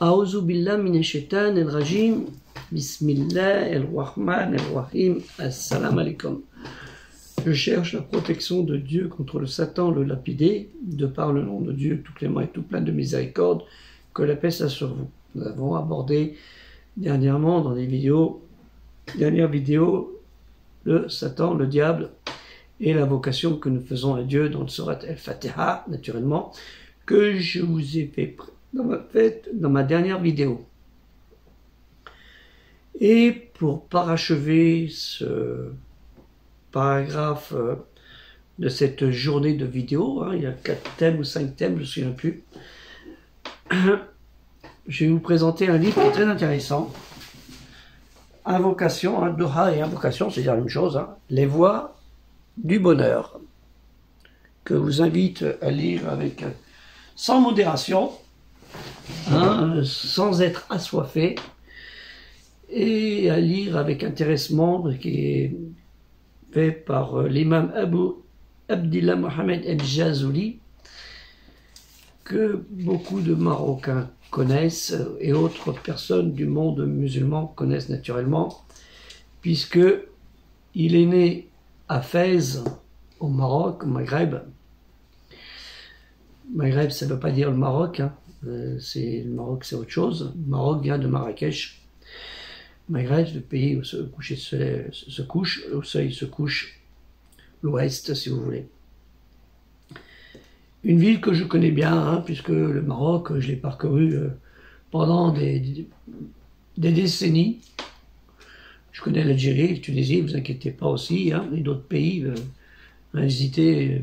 A'udhu billah minash shaitanir rajim. Bismillahir rahmanir rahim. Assalamu alaikum. Je cherche la protection de Dieu contre le Satan, le lapidé, de par le nom de Dieu, tout clément et tout plein de miséricorde, que la paix soit sur vous. Nous avons abordé dernièrement dans les dernières vidéos, le Satan, le diable, et la vocation que nous faisons à Dieu dans le Surat Al-Fatiha, naturellement, que je vous ai fait dans ma dernière vidéo. Et pour parachever ce paragraphe de cette journée de vidéo, il y a 4 thèmes ou 5 thèmes, je ne me souviens plus, je vais vous présenter un livre qui est très intéressant. Invocation, Doha et invocation, c'est la même chose, les voies du bonheur, que je vous invite à lire avec sans modération, sans être assoiffé, et à lire avec intéressement, qui est fait par l'imam Abu Abdillah Mohamed El-Jazouli, que beaucoup de Marocains connaissent et autres personnes du monde musulman connaissent naturellement, puisque il est né à Fès, au Maroc, au Maghreb. Maghreb, ça ne veut pas dire le Maroc, le Maroc c'est autre chose. Le Maroc vient de Marrakech. Maghreb, le pays où le soleil se couche, l'ouest si vous voulez. Une ville que je connais bien, puisque le Maroc, je l'ai parcouru pendant des décennies. Je connais l'Algérie, la Tunisie, ne vous inquiétez pas aussi, et d'autres pays. On a visité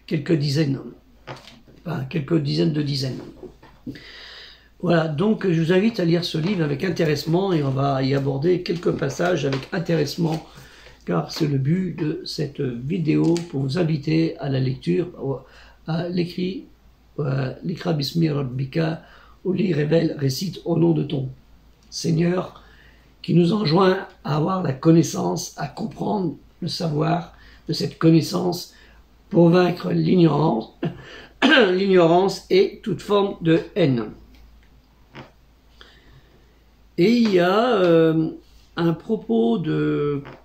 quelques dizaines de dizaines. Voilà, donc je vous invite à lire ce livre avec intéressement, et on va y aborder quelques passages avec intéressement, car c'est le but de cette vidéo, pour vous inviter à la lecture, à l'écrit, l'Ikra Bismi Rabbika, où il révèle, récite au nom de ton Seigneur, qui nous enjoint à avoir la connaissance, à comprendre le savoir de cette connaissance pour vaincre l'ignorance, et toute forme de haine. Et il y a un propos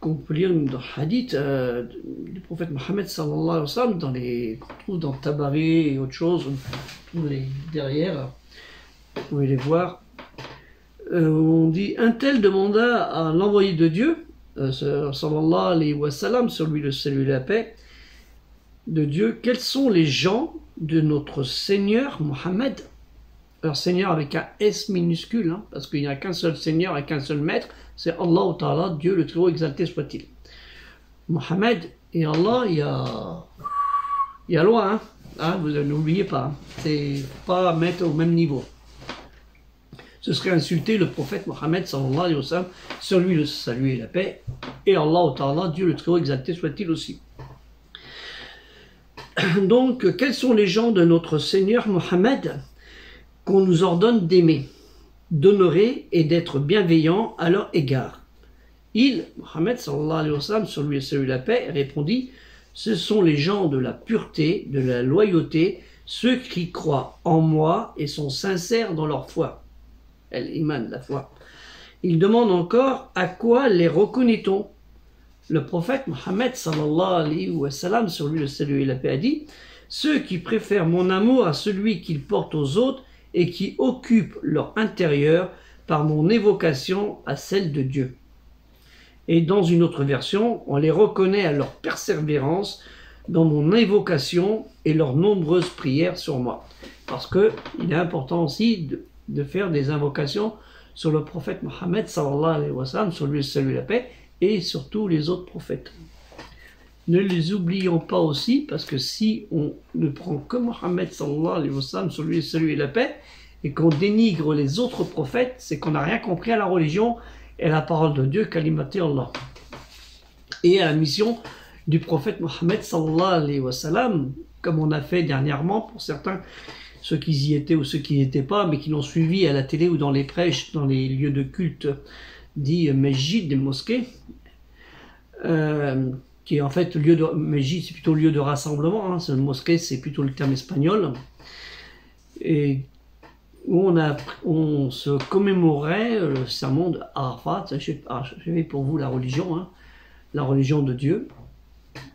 qu'on peut lire dans le hadith du prophète Mohammed sallallahu alayhi wa sallam, qu'on trouve dans Tabari et autre chose, on trouve derrière, vous pouvez les voir. On dit, un tel demanda à l'envoyé de Dieu, sallallahu alayhi wa sallam, sur lui le salut et la paix de Dieu, quels sont les gens de notre Seigneur Mohammed? Alors Seigneur avec un S minuscule, parce qu'il n'y a qu'un seul Seigneur et qu'un seul Maître, c'est Allah Ta'ala, Dieu le très haut exalté soit-il. Mohammed et Allah, il y a loin, vous n'oubliez pas, c'est pas mettre au même niveau. Ce serait insulter le prophète Mohammed sallallahu alayhi wa sallam, sur lui le salut et la paix, et Allah Ta'ala, Dieu le très haut exalté soit-il aussi. Donc, quels sont les gens de notre Seigneur Mohammed qu'on nous ordonne d'aimer, d'honorer et d'être bienveillant à leur égard? Il, Mohammed sallallahu alayhi wa sallam, sur lui le salut et la paix, répondit, ce sont les gens de la pureté, de la loyauté, ceux qui croient en moi et sont sincères dans leur foi. L'iman, la foi. Il demande encore, à quoi les reconnaît-on? Le prophète Mohammed sallallahu alayhi wa sallam, sur lui le salut et la paix, a dit, ceux qui préfèrent mon amour à celui qu'ils portent aux autres et qui occupent leur intérieur par mon évocation à celle de Dieu. Et dans une autre version, on les reconnaît à leur persévérance dans mon évocation et leurs nombreuses prières sur moi. Parce qu'il est important aussi de faire des invocations sur le prophète Mohammed sallallahu alayhi wa sallam, sur lui le salut et la paix, et sur tous les autres prophètes. Ne les oublions pas aussi, parce que si on ne prend que Mohammed sallallahu alayhi wa sallam, sur lui le salut et la paix, et qu'on dénigre les autres prophètes, c'est qu'on n'a rien compris à la religion et à la parole de Dieu, kalimati Allah. Et à la mission du prophète Mohammed sallallahu alayhi wa sallam, comme on a fait dernièrement pour certains, ceux qui y étaient ou ceux qui n'y étaient pas, mais qui l'ont suivi à la télé ou dans les prêches, dans les lieux de culte dits masjid, des mosquées, qui est en fait lieu de masjid, c'est plutôt lieu de rassemblement, mosquée c'est plutôt le terme espagnol, et où on se commémorait le sermon de Arafat. J'ai pour vous la religion, hein, la religion de Dieu.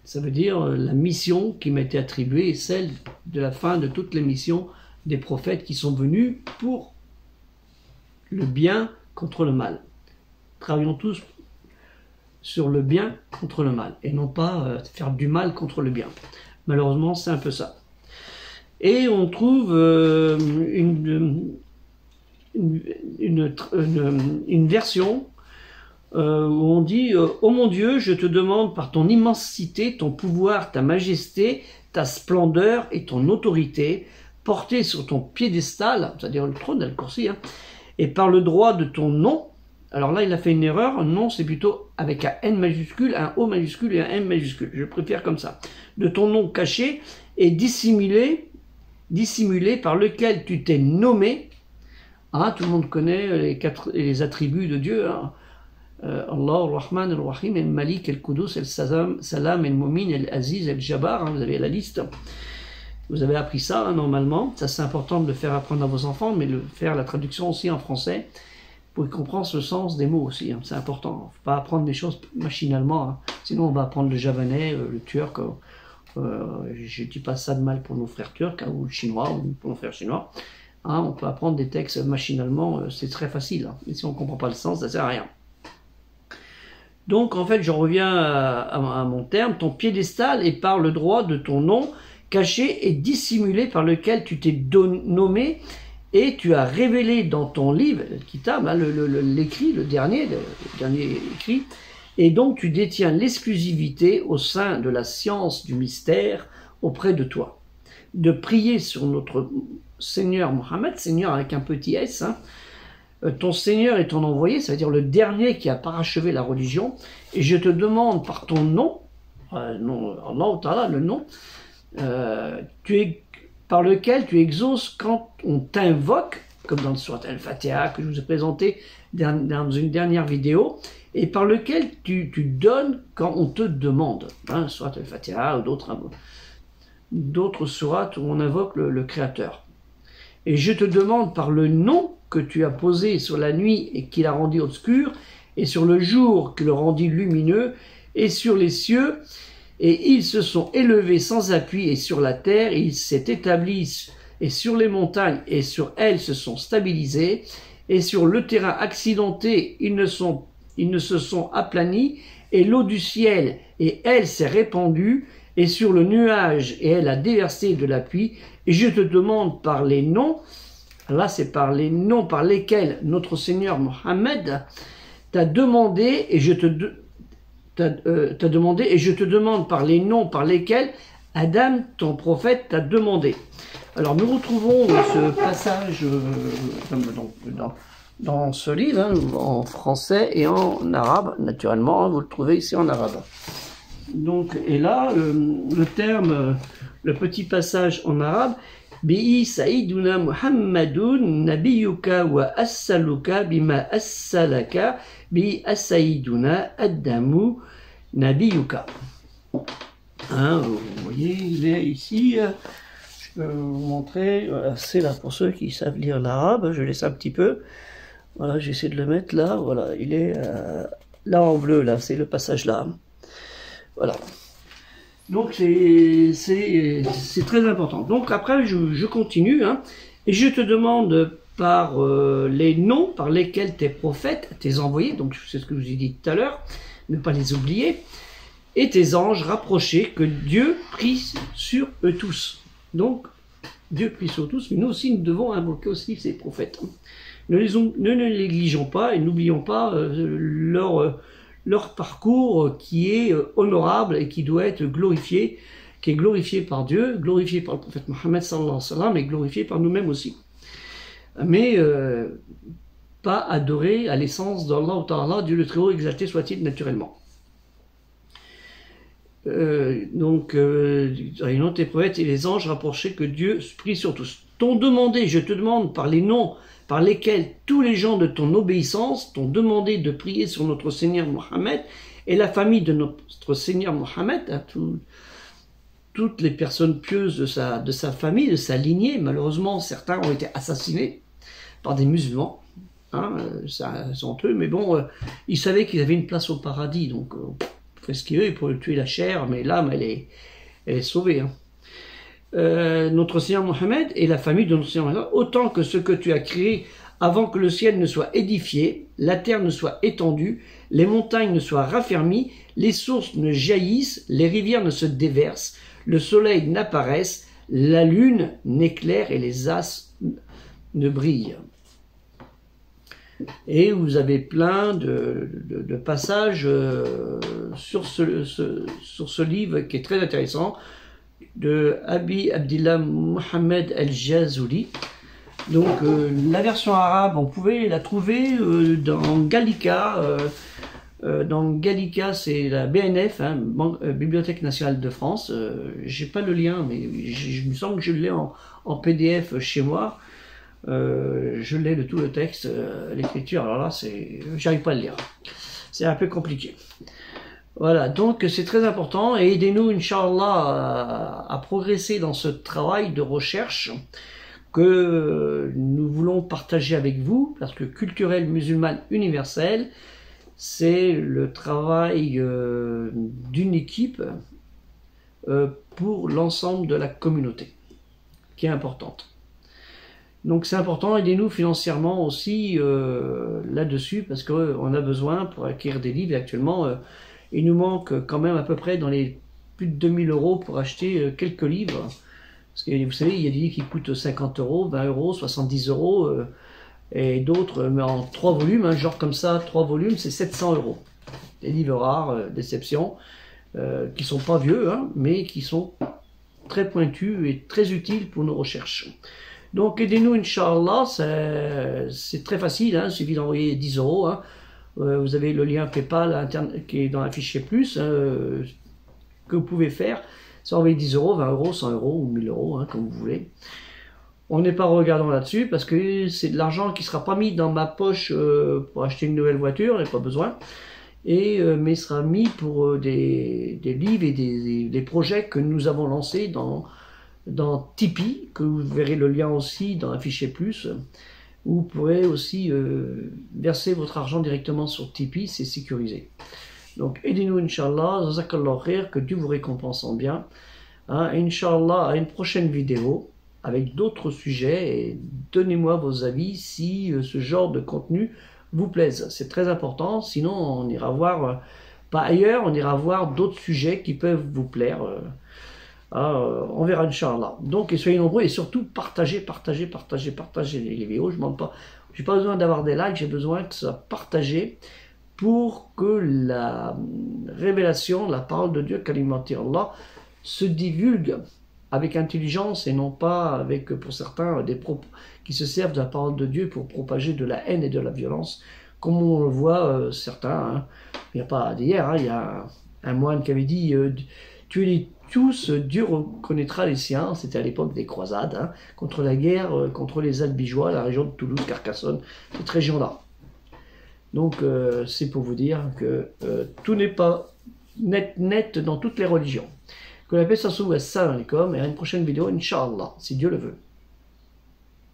Ça veut dire la mission qui m'a été attribuée est celle de la fin de toutes les missions des prophètes qui sont venus pour le bien contre le mal. Travaillons tous sur le bien contre le mal et non pas faire du mal contre le bien. Malheureusement, c'est un peu ça. Et on trouve une version où on dit « Ô mon Dieu, je te demande par ton immensité, ton pouvoir, ta majesté, ta splendeur et ton autorité, portée sur ton piédestal, c'est-à-dire le trône d'Al-Kursi, hein, et par le droit de ton nom ». Alors là, il a fait une erreur. Un nom, c'est plutôt avec un N majuscule, un O majuscule et un M majuscule. Je préfère comme ça. De ton nom caché et dissimulé par lequel tu t'es nommé. Ah, tout le monde connaît les attributs de Dieu. Hein. Allah, Ar-Rahman, Ar-Rahim, El-Malik, El-Qudus, El-Salam, El-Mumin, El-Aziz, El-Jabbar. Hein, vous avez la liste. Vous avez appris ça, hein, normalement. Ça, c'est important de le faire apprendre à vos enfants, mais faire la traduction aussi en français pour qu'ils comprennent le sens des mots aussi. Hein. C'est important. Il ne faut pas apprendre des choses machinalement. Hein. Sinon, on va apprendre le javanais, le turc. Je ne dis pas ça de mal pour nos frères turcs, hein, ou le chinois, ou pour nos frères chinois. Hein, on peut apprendre des textes machinalement, c'est très facile. Hein. Et si on ne comprend pas le sens, ça ne sert à rien. Donc, en fait, je reviens à mon terme. Ton piédestal est par le droit de ton nom, caché et dissimulé par lequel tu t'es nommé, et tu as révélé dans ton livre, le Kitab, hein, l'écrit, le dernier écrit, et donc tu détiens l'exclusivité au sein de la science du mystère auprès de toi. De prier sur notre Seigneur Mohammed, Seigneur avec un petit S, hein, ton Seigneur est ton envoyé, ça veut dire le dernier qui a parachevé la religion, et je te demande par ton nom, Allah Ta'ala, le nom, par lequel tu exauces quand on t'invoque, comme dans le Surat Al-Fatiha que je vous ai présenté dans une dernière vidéo, et par lequel tu donnes quand on te demande. Hein, Surat Al-Fatiha ou d'autres sourates où on invoque le Créateur. Et je te demande par le nom que tu as posé sur la nuit et qui l'a rendu obscur, et sur le jour qui le rendit lumineux, et sur les cieux, et ils se sont élevés sans appui, et sur la terre, et ils s'est établis, et sur les montagnes, et sur elles se sont stabilisés, et sur le terrain accidenté, ils ne se sont aplanis, et l'eau du ciel, et elle s'est répandue, et sur le nuage, et elle a déversé de la pluie, et je te demande par les noms, là c'est par les noms par lesquels notre Seigneur Mohammed t'a demandé, et je te demande par les noms par lesquels Adam, ton prophète, t'a demandé. Alors nous retrouvons ce passage dans ce livre, hein, en français et en arabe, naturellement, hein, vous le trouvez ici en arabe. Donc, et là, le terme, le petit passage en arabe, Bi Saïduna Muhammadun Nabiyuka wa Assaluka bima Assalaka Bi Saïduna Adamu Nabiyuka. Hein, vous voyez, il est ici. Je peux vous montrer. Voilà, c'est là pour ceux qui savent lire l'arabe. Je laisse un petit peu. Voilà, j'essaie de le mettre là. Voilà, il est là en bleu. Là, c'est le passage là. Voilà. Donc c'est très important. Donc après je continue, hein, et je te demande par les noms par lesquels tes prophètes, tes envoyés, donc c'est ce que je vous ai dit tout à l'heure, ne pas les oublier, et tes anges rapprochés, que Dieu prie sur eux tous. Donc Dieu prie sur tous, mais nous aussi nous devons invoquer aussi ces prophètes. Ne les négligeons pas et n'oublions pas leur parcours qui est honorable et qui doit être glorifié, qui est glorifié par Dieu, glorifié par le prophète Mohammed sallallahu alayhi wa sallam, et glorifié par nous-mêmes aussi. Mais pas adoré à l'essence d'Allah Ta'ala, Dieu le Très-Haut, exalté soit-il naturellement. Donc, tes prophètes et les anges rapprochés, que Dieu prie sur tous. T'ont demandé, je te demande par les noms par lesquels tous les gens de ton obéissance t'ont demandé de prier sur notre Seigneur Mohammed et la famille de notre Seigneur Mohammed, hein, toutes les personnes pieuses de sa famille, de sa lignée. Malheureusement, certains ont été assassinés. par des musulmans. Hein, c'est entre eux, mais bon, ils savaient qu'ils avaient une place au paradis, donc fait ce qu'ils veulent, ils pourraient tuer la chair, mais l'âme, elle est sauvée. Hein. Notre Seigneur Mohammed et la famille de notre Seigneur Mohammed, autant que ce que tu as créé avant que le ciel ne soit édifié, la terre ne soit étendue, les montagnes ne soient raffermies, les sources ne jaillissent, les rivières ne se déversent, le soleil n'apparaisse, la lune n'éclaire et les astres ne brillent. Et vous avez plein de passages sur ce livre qui est très intéressant, de Abi Abdillah Mohammed El-Jazouli. Donc la version arabe, on pouvait la trouver dans Gallica. Dans Gallica, c'est la BNF, hein, Bibliothèque nationale de France. J'ai pas le lien, mais je me semble que je l'ai en PDF chez moi. Je l'ai de tout le texte, l'écriture. Alors là, j'arrive pas à le lire. C'est un peu compliqué. Voilà, donc c'est très important et aidez-nous, Inch'Allah, à progresser dans ce travail de recherche que nous voulons partager avec vous, parce que culturel musulman universel, c'est le travail d'une équipe pour l'ensemble de la communauté, qui est importante. Donc c'est important, aidez-nous financièrement aussi là-dessus, parce qu'on a besoin pour acquérir des livres. Et actuellement, il nous manque quand même à peu près dans les plus de 2000 € pour acheter quelques livres. Parce que vous savez, il y a des livres qui coûtent 50 €, 20 €, 70 €, et d'autres, mais en 3 volumes, hein, genre comme ça, 3 volumes, c'est 700 €. Des livres rares, d'exception, qui sont pas vieux, hein, mais qui sont très pointus et très utiles pour nos recherches. Donc aidez-nous, Inch'Allah, c'est très facile, hein, il suffit d'envoyer 10 €. Hein. Vous avez le lien PayPal qui est dans la fichier plus, que vous pouvez faire. C'est envoyer 10 €, 20 €, 100 € ou 1000 € hein, comme vous voulez. On n'est pas regardant là-dessus parce que c'est de l'argent qui ne sera pas mis dans ma poche pour acheter une nouvelle voiture, il n'y a pas besoin. Mais sera mis pour des livres et des projets que nous avons lancés dans Tipeee, que vous verrez le lien aussi dans un fichier plus, où vous pourrez aussi verser votre argent directement sur Tipeee, c'est sécurisé. Donc aidez-nous, Inch'Allah, Jazakallah khair, que Dieu vous récompense en bien. Hein, Inch'Allah, à une prochaine vidéo avec d'autres sujets, et donnez-moi vos avis si ce genre de contenu vous plaise. C'est très important, sinon on ira voir, pas ailleurs, on ira voir d'autres sujets qui peuvent vous plaire. On verra, Inch'Allah. Donc soyez nombreux et surtout partagez les vidéos. Je ne demande pas, j'ai pas besoin d'avoir des likes, j'ai besoin que ça soit partagé pour que la révélation, la parole de Dieu, Kalimati Allah, se divulgue avec intelligence et non pas avec, pour certains, des propos qui se servent de la parole de Dieu pour propager de la haine et de la violence, comme on le voit certains. Hein. Il n'y a pas d'hier, hein, il y a un moine qui avait dit tuez-les tous, Dieu reconnaîtra les siens. C'était à l'époque des croisades, hein, contre la guerre, contre les Albigeois, la région de Toulouse, Carcassonne, cette région-là. Donc c'est pour vous dire que tout n'est pas net dans toutes les religions. Que la paix soit sur vous, assalamu alaikum, et à une prochaine vidéo, Inch'Allah, si Dieu le veut.